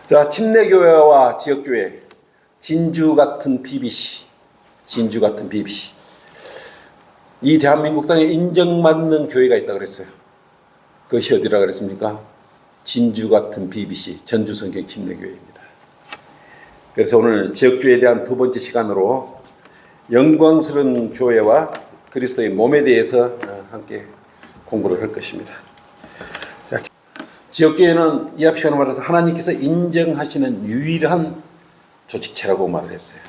자, 침례교회와 지역교회, 진주 같은 BBC, 진주 같은 BBC. 이 대한민국 땅에 인정받는 교회가 있다 그랬어요. 그것이 어디라 그랬습니까? 진주 같은 BBC, 전주성경 침례교회입니다. 그래서 오늘 지역교회에 대한 두 번째 시간으로 영광스러운 교회와 그리스도의 몸에 대해서 함께 공부를 할 것입니다. 자, 지역교회는 이 앞 시간에 말해서 하나님께서 인정하시는 유일한 조직체라고 말을 했어요.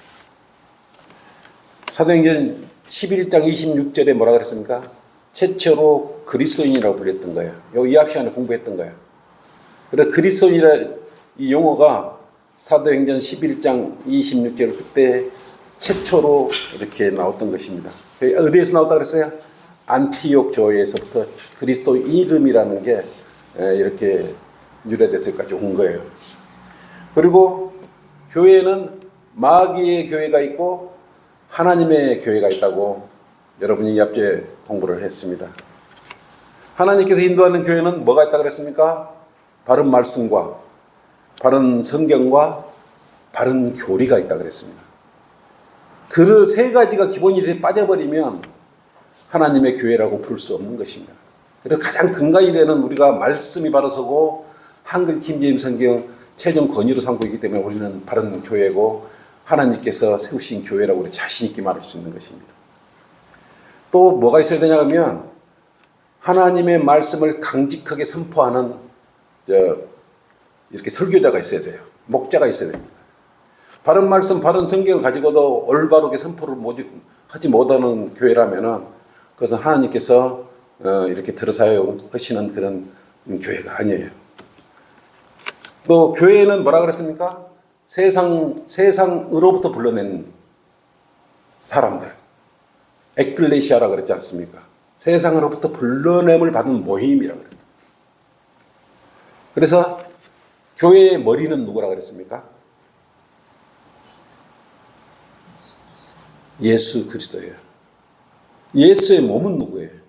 사도행전 11장 26절에 뭐라 그랬습니까? 최초로 그리스도인이라고 불렸던 거예요. 이 앞 시간에 공부했던 거예요. 그래서 그리스도인이라 이 용어가 사도행전 11장 26절 그때 최초로 이렇게 나왔던 것입니다. 어디에서 나왔다 그랬어요? 안티옥 교회에서부터 그리스도 이름이라는 게 이렇게 유래돼서까지 온 거예요. 그리고 교회는 마귀의 교회가 있고 하나님의 교회가 있다고 여러분이 이 앞에 공부를 했습니다. 하나님께서 인도하는 교회는 뭐가 있다고 그랬습니까? 바른 말씀과 바른 성경과 바른 교리가 있다고 그랬습니다. 그 세 가지가 기본이 빠져버리면 하나님의 교회라고 부를 수 없는 것입니다. 그래서 가장 근간이 되는 우리가 말씀이 바로 서고 한글 킹제임스 성경 최종 권위로 삼고 있기 때문에 우리는 바른 교회고 하나님께서 세우신 교회라고 우리 자신 있게 말할 수 있는 것입니다. 또 뭐가 있어야 되냐 하면 하나님의 말씀을 강직하게 선포하는 이렇게 설교자가 있어야 돼요. 목자가 있어야 됩니다. 바른 말씀, 바른 성경을 가지고도 올바르게 선포를 하지 못하는 교회라면은 그것은 하나님께서 이렇게 들어사용하시는 그런 교회가 아니에요. 또 교회는 뭐라 그랬습니까? 세상으로부터 불러낸 사람들, 에클레시아라 그랬지 않습니까? 세상으로부터 불러냄을 받은 모임이라고 그랬다. 그래서 교회의 머리는 누구라 그랬습니까? 예수 그리스도예요. 예수의 몸은 누구예요?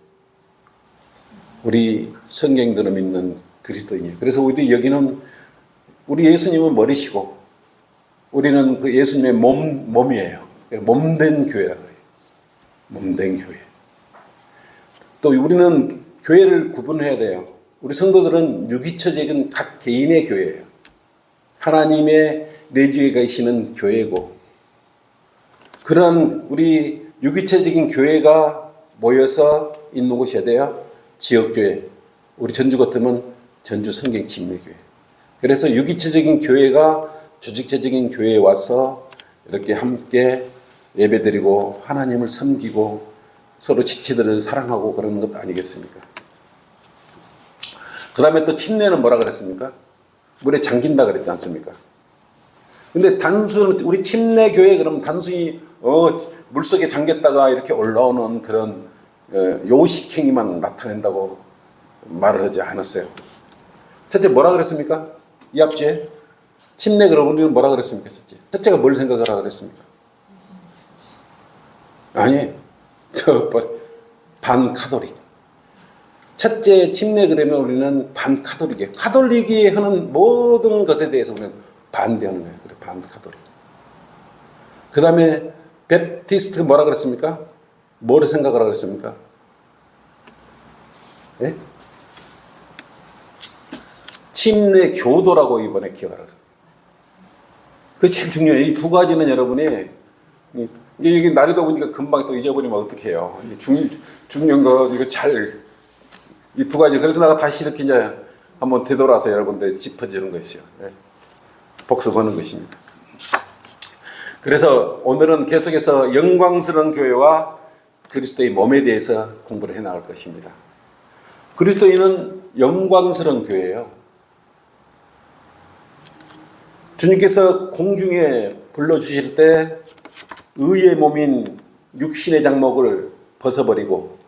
우리 성경대로 믿는 그리스도인이에요. 그래서 우리 여기는 우리 예수님은 머리시고 우리는 그 예수님의 몸이에요. 몸된 교회라고 해요. 몸된 교회. 또 우리는 교회를 구분해야 돼요. 우리 성도들은 유기처적인 각 개인의 교회예요. 하나님의 내주에 계시는 교회고 그런 우리 유기체적인 교회가 모여서 있는 곳이어야 돼요. 지역교회. 우리 전주 같으면 전주 성경 침례교회. 그래서 유기체적인 교회가 조직체적인 교회에 와서 이렇게 함께 예배드리고 하나님을 섬기고 서로 지체들을 사랑하고 그런 것 아니겠습니까? 그 다음에 또 침례는 뭐라 그랬습니까? 물에 잠긴다 그랬지 않습니까? 근데 우리 침례교회 그럼 단순히 물속에 잠겼다가 이렇게 올라오는 그런 요식행위만 나타낸다고 말을 하지 않았어요. 첫째 뭐라 그랬습니까? 이 앞주에 침례 그럼 우리는 뭐라 그랬습니까? 첫째가 뭘 생각하라 그랬습니까? 아니 반카톨릭. 첫째 침례 그러면 우리는 반카톨릭이에요. 카톨릭이 하는 모든 것에 대해서 우리는 반대하는 거예요. 그래, 반카톨릭. 그 다음에 베프티스트 뭐라 그랬습니까? 뭐를 생각하라 그랬습니까? 예? 침례 교도라고 이번에 기억하라 그래요. 그게 제일 중요해요. 이 두 가지는 여러분이 이게 날이 더우니까 금방 또 잊어버리면 어떡해요. 중요한 거 이거 이 두 가지. 그래서 내가 다시 이렇게 이제 한번 되돌아서 여러분들 짚어주는 것이요. 예. 복습하는 것입니다. 그래서 오늘은 계속해서 영광스러운 교회와 그리스도의 몸에 대해서 공부를 해나갈 것입니다. 그리스도인은 영광스러운 교회예요. 주님께서 공중에 불러주실 때 의의 몸인 육신의 장목을 벗어버리고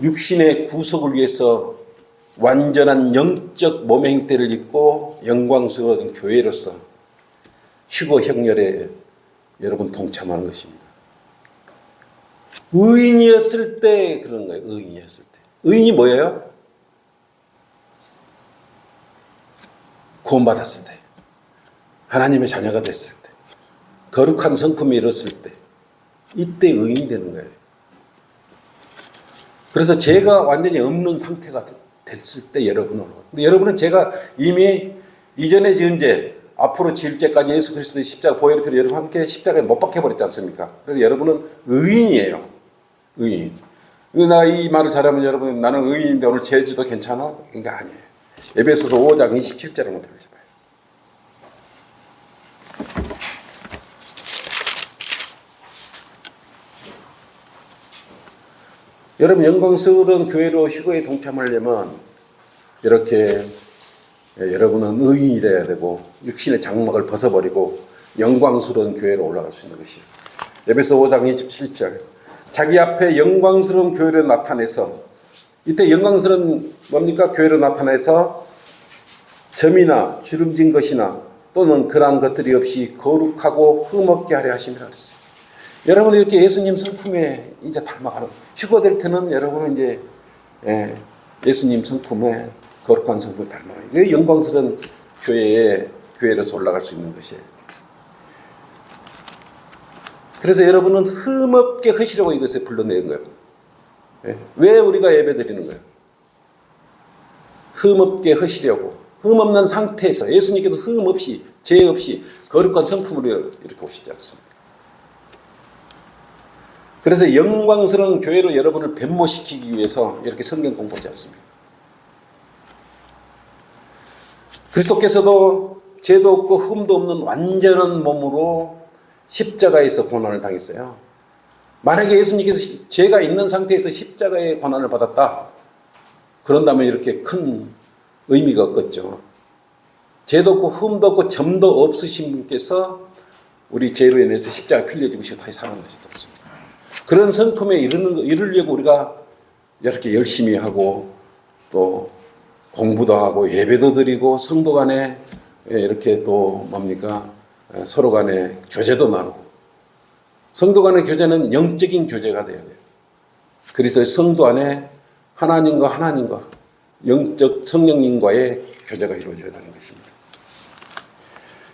육신의 구속을 위해서 완전한 영적 몸의 형태를 입고 영광스러운 교회로서 휴거 형렬에 여러분 동참하는 것입니다. 의인이었을 때 그런 거예요. 의인이었을 때. 의인이 뭐예요? 구원받았을 때, 하나님의 자녀가 됐을 때, 거룩한 성품에 이뤘을 때, 이때 의인이 되는 거예요. 그래서 죄가 완전히 없는 상태가 됐을 때 여러분은, 근데 여러분은 제가 이미 이전에 지은 죄, 앞으로 지을 죄까지 예수 그리스도의 십자가 보혈의 피로 여러분 함께 십자가에 못 박혀버렸지 않습니까? 그래서 여러분은 의인이에요. 의인. 나 이 말을 잘하면 여러분, 나는 의인인데 오늘 죄지도 괜찮아? 이게 아니에요. 에베소서 5장 27절을 한번 읽어봐요. 여러분, 영광스러운 교회로 휴거에 동참하려면 이렇게 여러분은 의인이 되어야 되고 육신의 장막을 벗어버리고 영광스러운 교회로 올라갈 수 있는 것이 에베소 5장 27절. 자기 앞에 영광스러운 교회로 나타내서, 이때 영광스러운 뭡니까? 교회로 나타내서 점이나 주름진 것이나 또는 그러한 것들이 없이 거룩하고 흠없게 하려 하심이라 했어요. 여러분, 이렇게 예수님 성품에 이제 닮아가는, 휴거될 때는 여러분은 이제 예수님 성품에 거룩한 성품을 닮아가요. 이게 영광스러운 교회로서 올라갈 수 있는 것이에요. 그래서 여러분은 흠없게 하시려고 이것에 불러내는 거예요. 왜 우리가 예배 드리는 거예요? 흠없게 하시려고. 흠없는 상태에서 예수님께서 흠없이, 죄 없이 거룩한 성품으로 이렇게 오시지 않습니까? 그래서 영광스러운 교회로 여러분을 변모시키기 위해서 이렇게 성경 공부하지 않습니까? 그리스도께서도 죄도 없고 흠도 없는 완전한 몸으로 십자가에서 고난을 당했어요. 만약에 예수님께서 죄가 있는 상태에서 십자가의 고난을 받았다, 그런다면 이렇게 큰 의미가 없겠죠. 죄도 없고 흠도 없고 점도 없으신 분께서 우리 죄로 인해서 십자가 필려 죽으시고 다시 살아나셨습니다. 그런 성품에 이르려고 우리가 이렇게 열심히 하고 또 공부도 하고 예배도 드리고 성도 간에 이렇게 또 뭡니까? 서로 간에 교제도 나누고. 성도 간의 교제는 영적인 교제가 되어야 돼요. 그리스도의 성도 안에 하나님과 영적 성령님과의 교제가 이루어져야 되는 것입니다.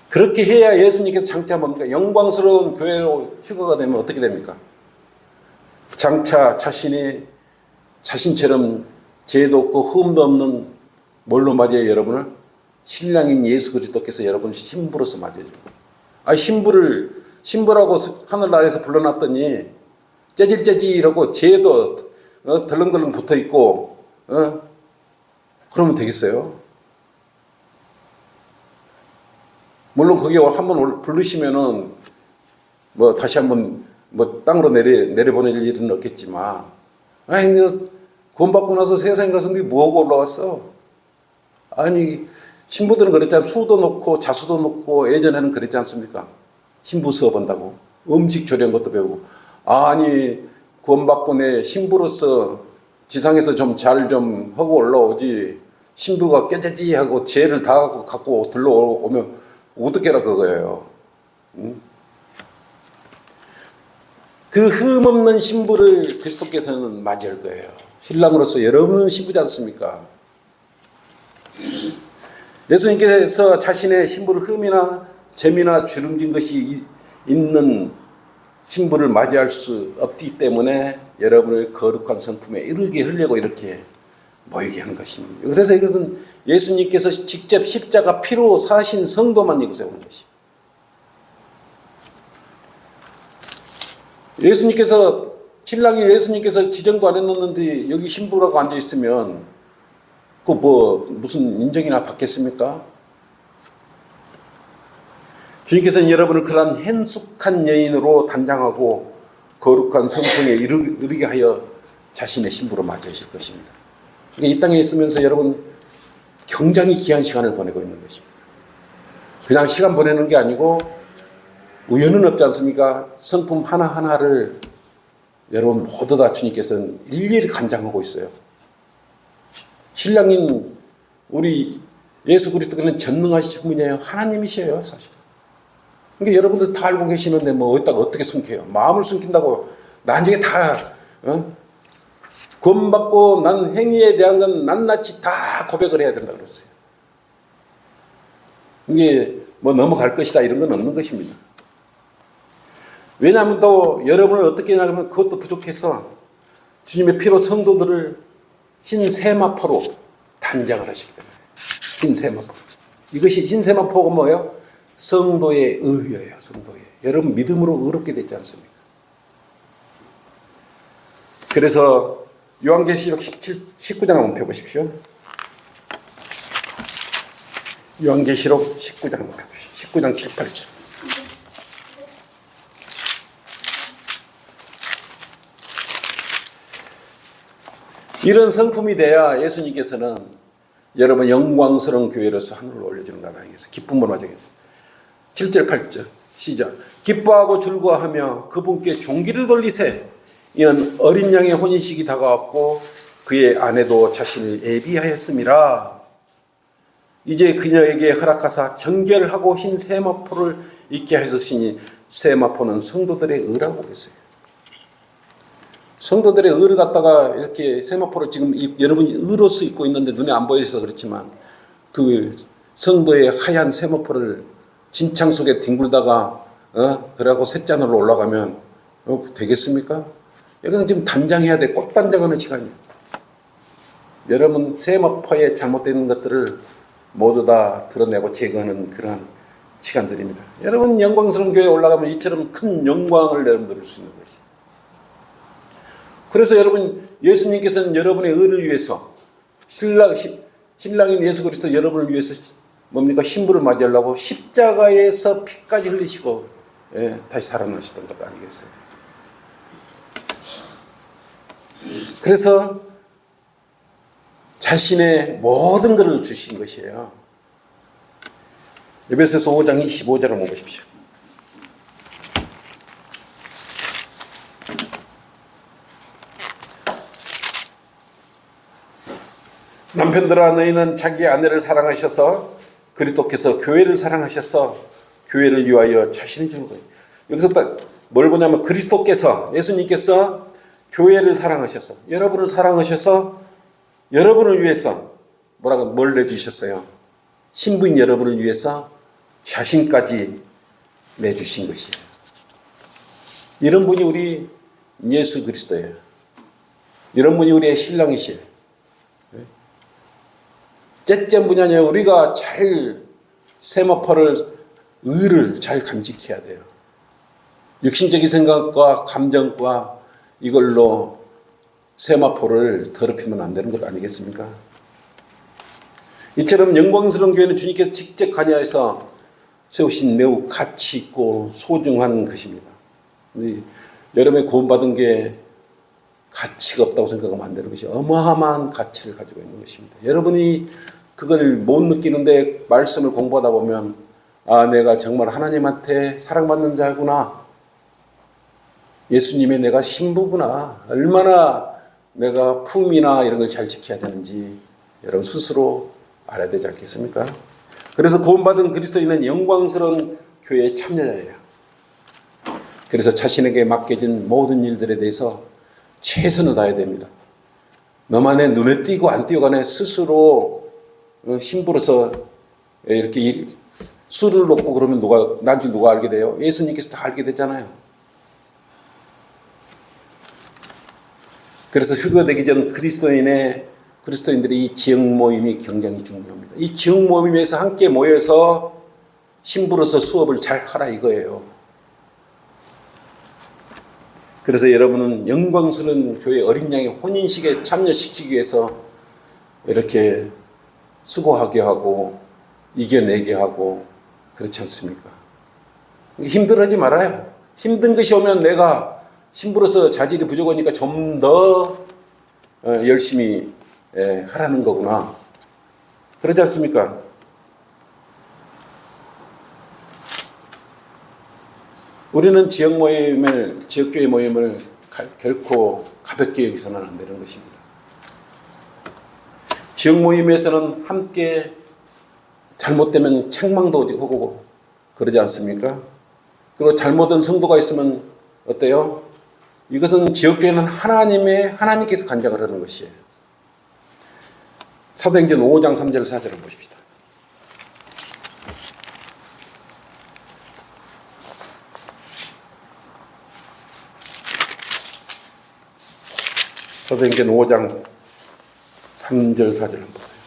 그렇게 해야 예수님께서 장차 뭡니까? 영광스러운 교회로 휴거가 되면 어떻게 됩니까? 장차 자신처럼 죄도 없고 흠도 없는 뭘로 맞이해요, 여러분을? 신랑인 예수 그리스도께서 여러분을 신부로서 맞이해줘요. 신부라고 하늘나라에서 불러놨더니 째질째질하고 죄도 덜렁덜렁 붙어있고 그러면 되겠어요? 물론 거기 한번 부르시면은 뭐 다시 한번 뭐 땅으로 내려보낼 일은 없겠지만, 아니 너 구원받고 나서 세상에 가서 네 뭐하고 올라왔어? 아니 신부들은 그랬잖아요. 수도 놓고 자수도 놓고 예전에는 그랬지 않습니까? 신부 수업한다고 음식 조리한 것도 배우고. 아니 구원받고 내 신부로서 지상에서 좀 잘 좀 하고 올라오지, 신부가 깨재지 하고 죄를 다 갖고 들러오면 어떻게라 그거예요. 응? 그 흠없는 신부를 그리스도께서는 맞이할 거예요. 신랑으로서 여러분은 신부지 않습니까? 예수님께서 자신의 신부를 흠이나 점이나 주름진 것이 있는 신부를 맞이할 수 없기 때문에 여러분을 거룩한 성품에 이르게 하려고 이렇게 모이게 하는 것입니다. 그래서 이것은 예수님께서 직접 십자가 피로 사신 성도만 이곳에 오는 것입니다. 신랑이 예수님께서 지정도 안 해놓는데 여기 신부라고 앉아있으면 그 뭐 무슨 인정이나 받겠습니까? 주님께서는 여러분을 그러한 hen 여인으로 단장하고 거룩한 성품에 이르게 하여 자신의 신부로 맞이하실 것입니다. 이 땅에 있으면서 여러분 굉장히 귀한 시간을 보내고 있는 것입니다. 그냥 시간 보내는 게 아니고 우연은 없지 않습니까? 성품 하나하나를 여러분 모두 다 주님께서는 일일이 간장하고 있어요. 신랑인 우리 예수 그리스도께서는 전능하신 분이에요. 하나님이셔요, 사실. 그러니까 여러분들 다 알고 계시는데 뭐 어디다가 어떻게 숨겨요? 마음을 숨긴다고 나중에 다 구원받고 난 행위에 대한 건 낱낱이 다 고백을 해야 된다 그랬어요. 이게 뭐 넘어갈 것이다 이런 건 없는 것입니다. 왜냐하면 또 여러분을 어떻게 하냐면 그것도 부족해서 주님의 피로 성도들을 흰 세마포로 단장을 하시기 때문에 흰 세마포. 이것이 흰 세마포가 뭐예요? 성도의 의예요. 성도의. 여러분 믿음으로 의롭게 됐지 않습니까? 그래서 요한계시록 19장 한번 펴보십시오. 요한계시록 19장 한번 펴보십시오. 19장 7, 8절. 이런 성품이 돼야 예수님께서는 여러분 영광스러운 교회로서 하늘로 올려주는 것 아니겠어요? 기쁨으로 맞이하겠어요. 7절 8절 시작. 기뻐하고 즐거워하며 그분께 종기를 돌리세. 이는 어린 양의 혼인식이 다가왔고 그의 아내도 자신을 예비하였음이라. 이제 그녀에게 허락하사 정결하고 흰 세마포를 입게 하셨으니 세마포는 성도들의 의라고 했어요. 성도들의 의를 갖다가 이렇게 세마포를 지금 여러분이 의로서 입고 있는데 눈에 안 보여서 그렇지만 그 성도의 하얀 세마포를 진창 속에 뒹굴다가 그래갖고 셋잔으로 올라가면 되겠습니까? 여기는 지금 단장해야 돼. 꽃단장하는 시간이에요. 여러분 세마포에 잘못되는 것들을 모두 다 드러내고 제거하는 그런 시간들입니다. 여러분 영광스러운 교회에 올라가면 이처럼 큰 영광을 여러분 누릴 수 있는 것이에요. 그래서 여러분 예수님께서는 여러분의 의를 위해서 신랑인 예수 그리스도 여러분을 위해서 뭡니까? 신부를 맞이하려고 십자가에서 피까지 흘리시고 다시 살아나셨던 것 아니겠어요? 그래서 자신의 모든 것을 주신 것이에요. 에베소서 5장 25절을 한번 보십시오. 남편들아 너희는 자기 아내를 사랑하셔서 그리스도께서 교회를 사랑하셔서 교회를 위하여 자신을 주는 거예요. 여기서 딱 뭘 보냐면 그리스도께서 예수님께서 교회를 사랑하셔서 여러분을 사랑하셔서 여러분을 위해서 뭘 내주셨어요? 신부인 여러분을 위해서 자신까지 내주신 것이에요. 이런 분이 우리 예수 그리스도예요. 이런 분이 우리의 신랑이시에요. 째째 분야냐 우리가 잘 세마포를 의를 잘 간직해야 돼요. 육신적인 생각과 감정과 이걸로 세마포를 더럽히면 안 되는 것 아니겠습니까? 이처럼 영광스러운 교회는 주님께서 직접 관여해서 세우신 매우 가치 있고 소중한 것입니다. 여러분의 구원받은 게 가치가 없다고 생각하면 안 되는 것이 어마어마한 가치를 가지고 있는 것입니다. 여러분이 그걸 못 느끼는데 말씀을 공부하다 보면 내가 정말 하나님한테 사랑받는 자구나. 예수님의 내가 신부구나. 얼마나 내가 품이나 이런 걸 잘 지켜야 되는지 여러분 스스로 알아야 되지 않겠습니까? 그래서 구원받은 그리스도인은 영광스러운 교회의 참여자예요. 그래서 자신에게 맡겨진 모든 일들에 대해서 최선을 다해야 됩니다. 너만의 눈에 띄고 안 띄고 간에 스스로 신부로서 이렇게 술을 놓고 그러면 나중에 누가 알게 돼요? 예수님께서 다 알게 됐잖아요. 그래서 휴거되기 전 그리스도인들의 이 지역 모임이 굉장히 중요합니다. 이 지역 모임에서 함께 모여서 신부로서 수업을 잘 하라 이거예요. 그래서 여러분은 영광스러운 교회 어린 양의 혼인식에 참여시키기 위해서 이렇게 수고하게 하고 이겨내게 하고 그렇지 않습니까? 힘들어하지 말아요. 힘든 것이 오면 내가 신부로서 자질이 부족하니까 좀 더 열심히 하라는 거구나. 그러지 않습니까? 우리는 지역교회 모임을 결코 가볍게 여기서는 안 되는 것입니다. 지역 모임에서는 함께 잘못되면 책망도 하고 그러지 않습니까? 그리고 잘못된 성도가 있으면 어때요? 이것은 지역교회는 하나님께서 간장을 하는 것이에요. 사도행전 5장 3절 4절을 보십시다. 사도행전 5장 3절 4절 한번 보세요.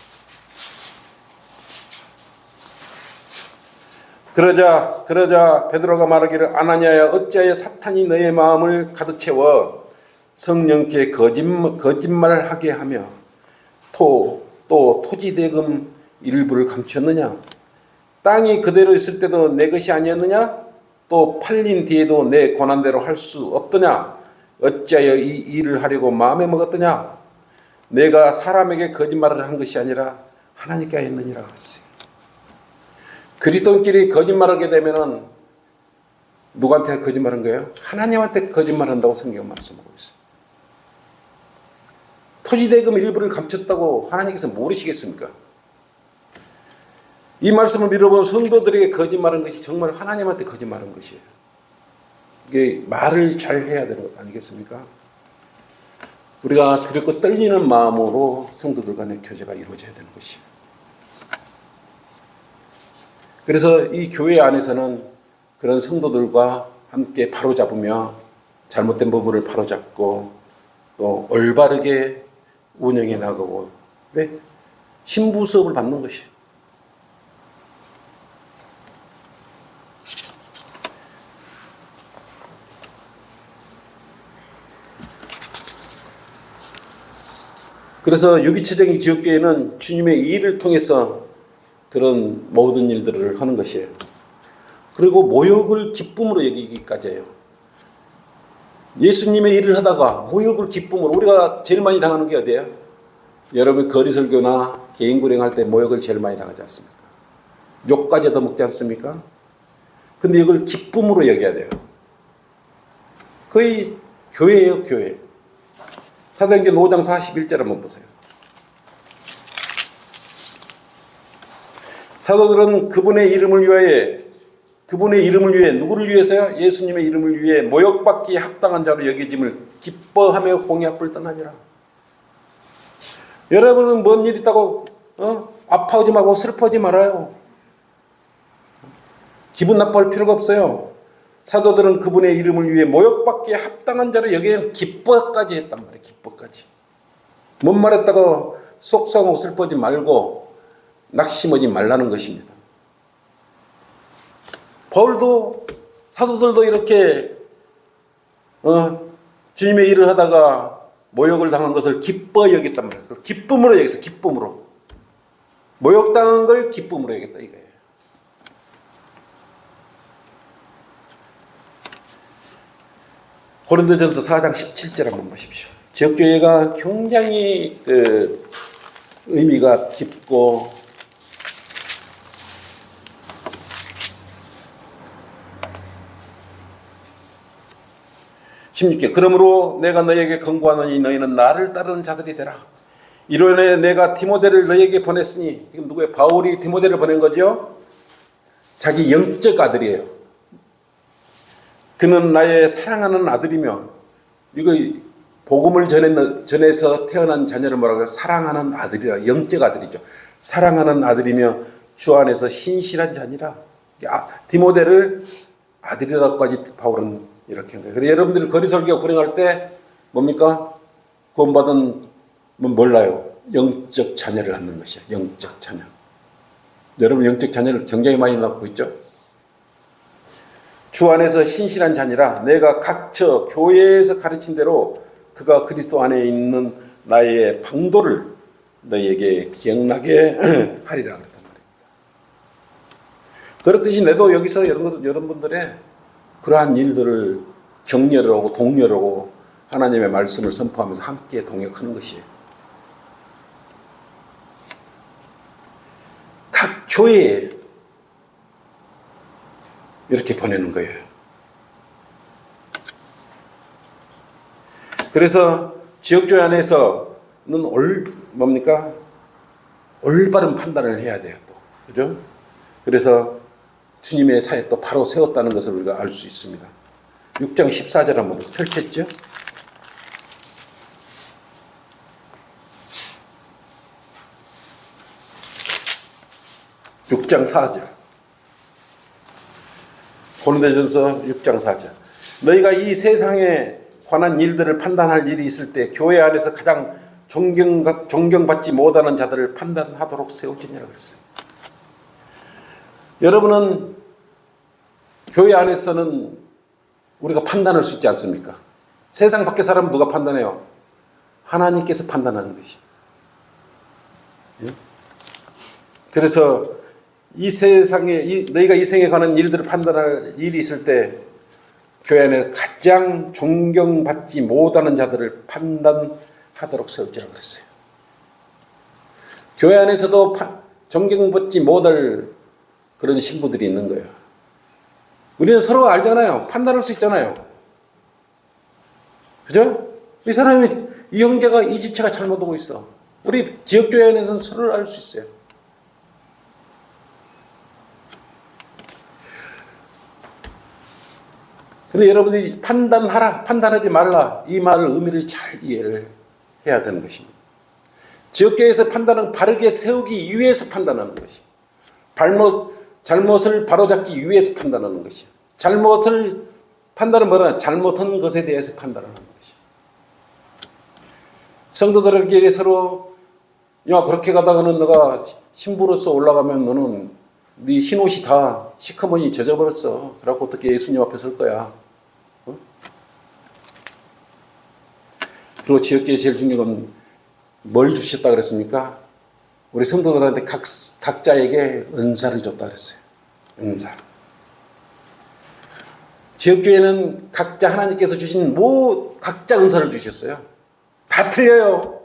그러자 베드로가 말하기를 아나니아야 어찌하여 사탄이 너의 마음을 가득 채워 성령께 거짓말하게 하며 또 토지대금 일부를 감추었느냐? 땅이 그대로 있을 때도 내 것이 아니었느냐? 또 팔린 뒤에도 내 권한대로 할 수 없더냐? 어찌하여 이 일을 하려고 마음에 먹었더냐? 내가 사람에게 거짓말을 한 것이 아니라 하나님께 했느니라 그랬어요. 그리스도인끼리 거짓말하게 되면은 누구한테 거짓말한 거예요? 하나님한테 거짓말한다고 성경은 말씀하고 있어요. 토지대금 일부를 감췄다고 하나님께서 모르시겠습니까? 이 말씀을 믿어본 성도들에게 거짓말한 것이 정말 하나님한테 거짓말한 것이에요. 이게 말을 잘 해야 되는 것 아니겠습니까? 우리가 두렵고 떨리는 마음으로 성도들 간의 교제가 이루어져야 되는 것이에요. 그래서 이 교회 안에서는 그런 성도들과 함께 바로잡으며 잘못된 부분을 바로잡고 또 올바르게 운영해 나가고 신부 수업을 받는 것이에요. 그래서 유기체적인 지역교회는 주님의 일을 통해서 그런 모든 일들을 하는 것이에요. 그리고 모욕을 기쁨으로 여기기까지 해요. 예수님의 일을 하다가 모욕을 기쁨으로, 우리가 제일 많이 당하는 게 어디예요? 여러분 거리설교나 개인구령할 때 모욕을 제일 많이 당하지 않습니까? 욕까지 얻어먹지 않습니까? 근데 이걸 기쁨으로 여겨야 돼요. 거의 교회예요, 교회. 사도행전 5장 41절 한번 보세요. 사도들은 그분의 이름을 위해 누구를 위해서요? 예수님의 이름을 위해 모욕받기에 합당한 자로 여겨짐을 기뻐하며 공의 앞을 떠나니라. 여러분은 뭔 일 있다고 아파하지 말고 슬퍼하지 말아요. 기분 나빠할 필요가 없어요. 사도들은 그분의 이름을 위해 모욕받기에 합당한 자로 여기는 기뻐까지 했단 말이에요. 기뻐까지. 뭔 말했다고 속상하고 슬퍼하지 말고 낙심하지 말라는 것입니다. 바울도 사도들도 이렇게 주님의 일을 하다가 모욕을 당한 것을 기뻐 여겼단 말이에요. 기쁨으로 여겼어요. 기쁨으로. 모욕당한 걸 기쁨으로 여겼다 이거예요. 고린도전서 4장 17절 한번 보십시오. 지역교회가 굉장히 의미가 깊고 16절 그러므로 내가 너에게 권고하노니 너희는 나를 따르는 자들이 되라. 이로 인해 내가 디모데를 너에게 보냈으니, 지금 누구예요? 바울이 디모데를 보낸 거죠? 자기 영적 아들이에요. 그는 나의 사랑하는 아들이며, 이거 복음을 전해서 태어난 자녀를 뭐라고 해요? 사랑하는 아들이라, 영적 아들이죠. 사랑하는 아들이며 주 안에서 신실한 자니라. 디모데를 아들이라고까지 바울은 이렇게 한 거예요. 그래서 여러분들이 거리설교 구령할 때 뭡니까? 구원받은 몰라요. 영적 자녀를 낳는 것이에요. 영적 자녀. 여러분 영적 자녀를 굉장히 많이 낳고 있죠. 주 안에서 신실한 자니라. 내가 각처 교회에서 가르친 대로 그가 그리스도 안에 있는 나의 방도를 너희에게 기억나게 하리라 그랬단 말입니다. 그렇듯이 내도 여기서 여러분들의 그러한 일들을 격려를 하고 독려를 하고 하나님의 말씀을 선포하면서 함께 동역하는 것이에요. 각 교회에 이렇게 보내는 거예요. 그래서 지역교회 안에서는 올바른 판단을 해야 돼요. 또. 그죠? 그래서 주님의 사에 또 바로 세웠다는 것을 우리가 알 수 있습니다. 6장 14절 한번 펼쳤죠? 6장 4절. 고린도전서 6장 4절. 너희가 이 세상의 관한 일들을 판단할 일이 있을 때 교회 안에서 가장 존경받지 못하는 자들을 판단하도록 세울지니라 그랬어요. 여러분은 교회 안에서는 우리가 판단할 수 있지 않습니까? 세상 밖의 사람은 누가 판단해요? 하나님께서 판단하는 것이. 예? 그래서 이 세상에 너희가 이 생에 관한 일들을 판단할 일이 있을 때 교회 안에 가장 존경받지 못하는 자들을 판단하도록 세울지라고 그랬어요. 교회 안에서도 존경받지 못할 그런 신부들이 있는 거예요. 우리는 서로 알잖아요. 판단할 수 있잖아요. 그죠? 이 사람이, 이 형제가, 이 지체가 잘못하고 있어. 우리 지역교회 안에서는 서로를 알 수 있어요. 근데 여러분들이 판단하라, 판단하지 말라, 이 말을 의미를 잘 이해를 해야 되는 것입니다. 지역교회에서 판단은 바르게 세우기 위해서 판단하는 것이. 잘못을 바로잡기 위해서 판단하는 것이. 판단은 뭐라? 잘못한 것에 대해서 판단하는 것이. 성도들에게 서로, 야, 그렇게 가다가는 너가 신부로서 올라가면 너는 네 흰옷이 다 시커머니 젖어버렸어. 그래갖고 어떻게 예수님 앞에 설 거야. 어? 그리고 지역교회 제일 중요한 건 뭘 주셨다 그랬습니까? 우리 성도들한테 각자에게 은사를 줬다 그랬어요. 은사. 지역교회는 각자 하나님께서 주신 각자 은사를 주셨어요. 다 틀려요.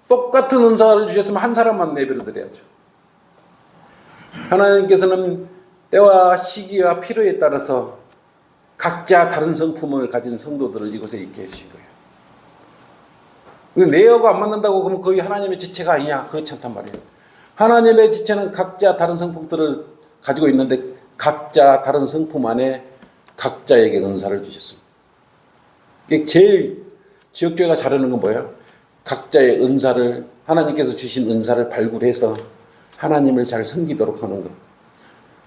똑같은 은사를 주셨으면 한 사람만 내버려 드려야죠. 하나님께서는 때와 시기와 필요에 따라서 각자 다른 성품을 가진 성도들을 이곳에 있게 해주신 거예요. 내하고 안 맞는다고 그러면 거의 하나님의 지체가 아니냐? 그렇지 않단 말이에요. 하나님의 지체는 각자 다른 성품들을 가지고 있는데 각자 다른 성품 안에 각자에게 은사를 주셨습니다. 제일 지역교회가 잘하는 건 뭐예요? 각자의 은사를, 하나님께서 주신 은사를 발굴해서 하나님을 잘 섬기도록 하는 것.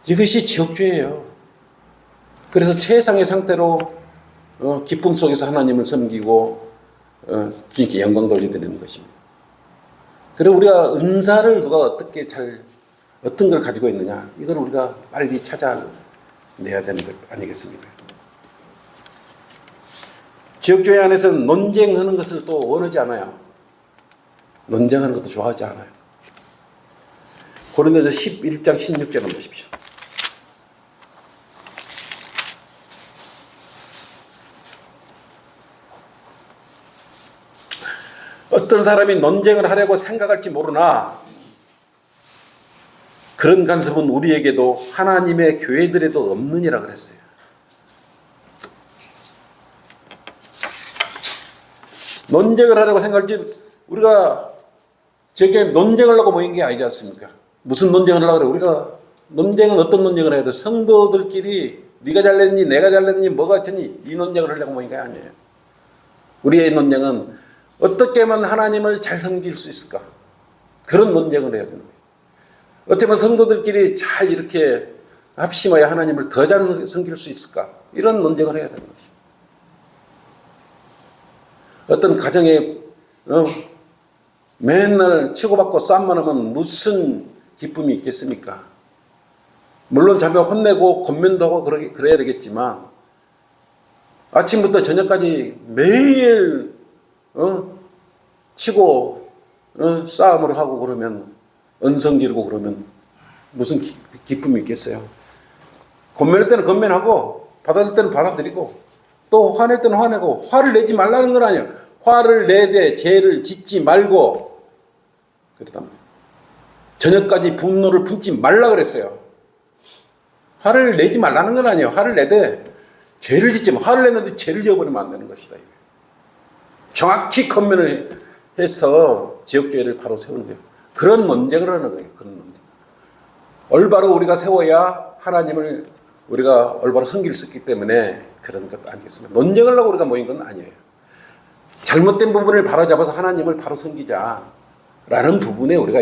이것이 지역교회예요. 그래서 최상의 상태로 기쁨 속에서 하나님을 섬기고 주님께 영광 돌려드리는 것입니다. 그리고 우리가 은사를 누가 어떤 걸 가지고 있느냐, 이걸 우리가 빨리 찾아내야 되는 것 아니겠습니까? 지역교회 안에서는 논쟁하는 것을 또 원하지 않아요. 논쟁하는 것도 좋아하지 않아요. 고린도서 11장 16절을 보십시오. 어떤 사람이 논쟁을 하려고 생각할지 모르나 그런 간섭은 우리에게도 하나님의 교회들에도 없느니라 그랬어요. 논쟁을 하려고 생각할지, 우리가 저게 논쟁을 하려고 모인 게 아니지 않습니까? 무슨 논쟁을 하려고 그래? 우리가 논쟁은 어떤 논쟁을 해야 돼? 성도들끼리 네가 잘냈니, 내가 잘냈니, 뭐가 어쩌니, 이 논쟁을 하려고 모인 게 아니에요. 우리의 논쟁은 어떻게 하면 하나님을 잘 섬길 수 있을까? 그런 논쟁을 해야 되는 거예요. 어떻게 하면 성도들끼리 잘 이렇게 합심하여 하나님을 더 잘 섬길 수 있을까? 이런 논쟁을 해야 되는 거죠. 어떤 가정에 맨날 치고받고 싸움만 하면 무슨 기쁨이 있겠습니까? 물론 자매 혼내고 권면도 하고 그래야 되겠지만 아침부터 저녁까지 매일 치고 싸움을 하고 그러면 언성 지르고 그러면 무슨 기쁨이 있겠어요? 권면할 때는 권면하고 받아들일 때는 받아들이고 또 화낼 때는 화내고, 화를 내지 말라는 건 아니에요. 화를 내되 죄를 짓지 말고, 그러다 저녁까지 분노를 품지 말라 그랬어요. 화를 내지 말라는 건 아니에요. 화를 내되 죄를 짓지 마. 화를 내는데 죄를 지어버리면 안 되는 것이다. 정확히 컨면을 해서 지역교회를 바로 세우는 거예요. 그런 논쟁을 하는 거예요. 그런 논쟁. 올바로 우리가 세워야 하나님을 우리가 올바로 섬길 수 있기 때문에 그런 것도 아니겠습니까? 논쟁을 하려고 우리가 모인 건 아니에요. 잘못된 부분을 바로잡아서 하나님을 바로 섬기자라는 부분에 우리가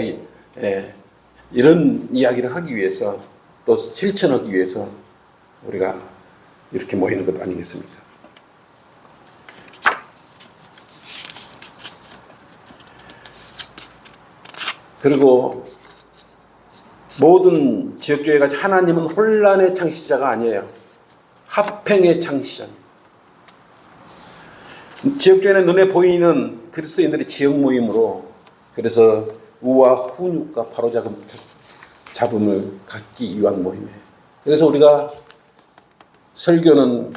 이런 이야기를 하기 위해서 또 실천하기 위해서 우리가 이렇게 모이는 것 아니겠습니까? 그리고 모든 지역교회가 하나님은 혼란의 창시자가 아니에요. 합행의 창시자입니다. 지역교회는 눈에 보이는 그리스도인들의 지역 모임으로, 그래서 우와 훈육과 바로잡음을 갖기 위한 모임이에요. 그래서 우리가 설교는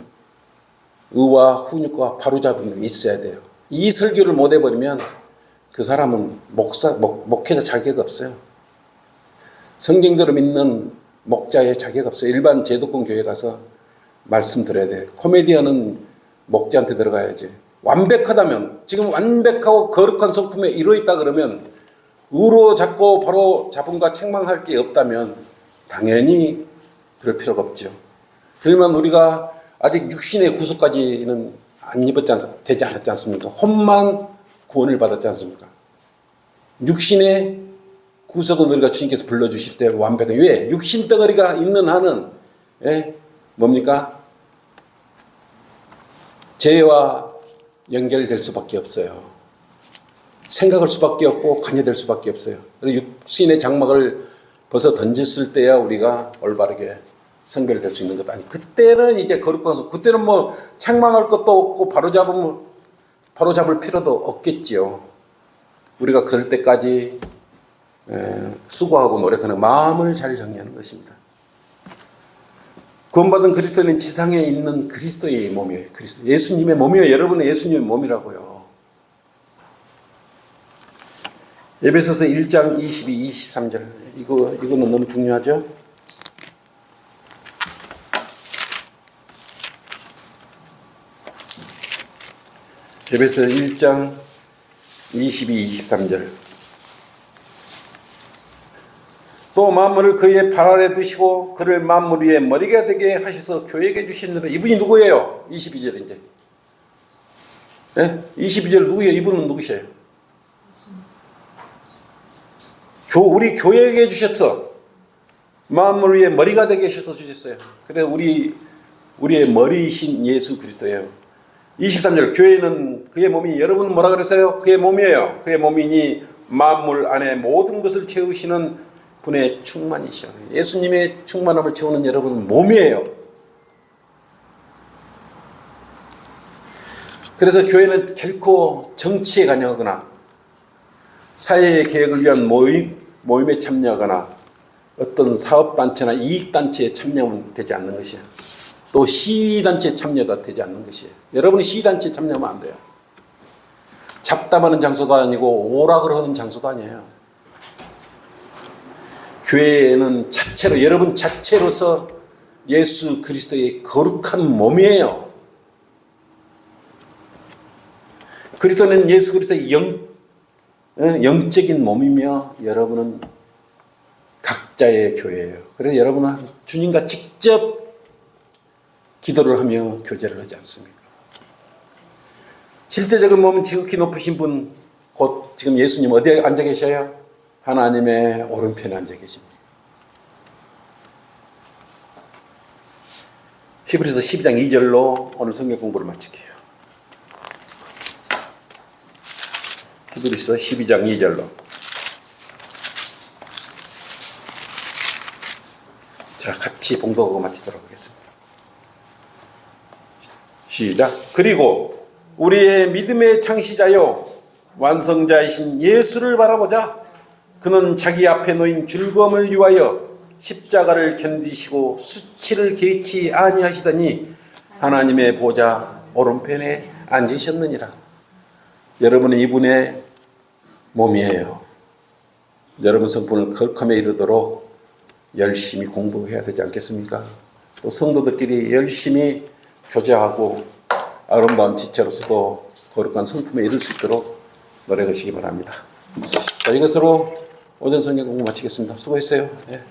의와 훈육과 바로잡음이 있어야 돼요. 이 설교를 못 해버리면 그 사람은 목회자 자격 없어요. 성경대로 믿는 목자의 자격 없어요. 일반 제도권 교회 가서 말씀 들어야 돼요. 코미디언은 목자한테 들어가야지. 완벽하다면, 지금 완벽하고 거룩한 성품에 이루어있다 그러면, 의로 잡고 바로 잡음과 책망할 게 없다면 당연히 그럴 필요가 없죠. 그러면 우리가 아직 육신의 구속까지는 되지 않았지 않습니까? 혼만 구원을 받았지 않습니까? 육신의 구속은 우리가 주님께서 불러주실 때 완벽해. 왜? 육신 덩어리가 있는 한은 뭡니까? 죄와 연결될 수밖에 없어요. 생각할 수밖에 없고 관여될 수밖에 없어요. 육신의 장막을 벗어 던졌을 때야 우리가 올바르게 성별될 수 있는 것 아니. 그때는 이제 거룩한, 그때는 뭐 책망할 것도 없고 바로잡을 필요도 없겠지요. 우리가 그럴 때까지 수고하고 노력하는 마음을 잘 정리하는 것입니다. 구원받은 그리스도인은 지상에 있는 그리스도의 몸이에요. 예수님의 몸이에요. 여러분의 예수님의 몸이라고요. 에베소서 1장 22, 23절. 이거는 너무 중요하죠? 에베소 1장 22, 23절. 또 만물을 그의 발 아래 두시고 그를 만물 위에 머리가 되게 하셔서 교회에게 주시느라. 이분이 누구예요? 22절 이제. 네? 22절 누구예요? 이분은 누구세요? 우리 교회에게 주셨어. 만물 위에 머리가 되게 하셔서 주셨어요. 그래서 우리의 머리이신 예수 그리스도예요. 23절. 교회는 그의 몸이, 여러분은 뭐라 그랬어요? 그의 몸이에요. 그의 몸이니 만물 안에 모든 것을 채우시는 분의 충만이시라. 예수님의 충만함을 채우는 여러분은 몸이에요. 그래서 교회는 결코 정치에 관여하거나 사회의 계획을 위한 모임에 참여하거나 어떤 사업단체나 이익단체에 참여하면 되지 않는 것이에요. 또 시위단체에 참여가 되지 않는 것이에요. 여러분이 시위단체에 참여하면 안 돼요. 잡담하는 장소도 아니고 오락을 하는 장소도 아니에요. 교회는 자체로, 여러분 자체로서 예수 그리스도의 거룩한 몸이에요. 그리스도는 예수 그리스도의 영적인 몸이며 여러분은 각자의 교회예요. 그래서 여러분은 주님과 직접 기도를 하며 교제를 하지 않습니까? 실제적인 몸은 지극히 높으신 분, 곧 지금 예수님 어디에 앉아 계셔요? 하나님의 오른편에 앉아 계십니다. 히브리서 12장 2절로 오늘 성경 공부를 마칠게요. 히브리서 12장 2절로. 자, 같이 봉독하고 마치도록 하겠습니다. 시작. 그리고 우리의 믿음의 창시자요 완성자이신 예수를 바라보자. 그는 자기 앞에 놓인 즐거움을 위하여 십자가를 견디시고 수치를 개의치 아니하시더니 하나님의 보좌 오른편에 앉으셨느니라. 여러분은 이분의 몸이에요. 여러분 성품을 거룩함에 이르도록 열심히 공부해야 되지 않겠습니까? 또 성도들끼리 열심히 교제하고 아름다운 지체로서도 거룩한 성품에 이를 수 있도록 노력하시기 바랍니다. 자, 이것으로 오전 성경 공부 마치겠습니다. 수고했어요. 예.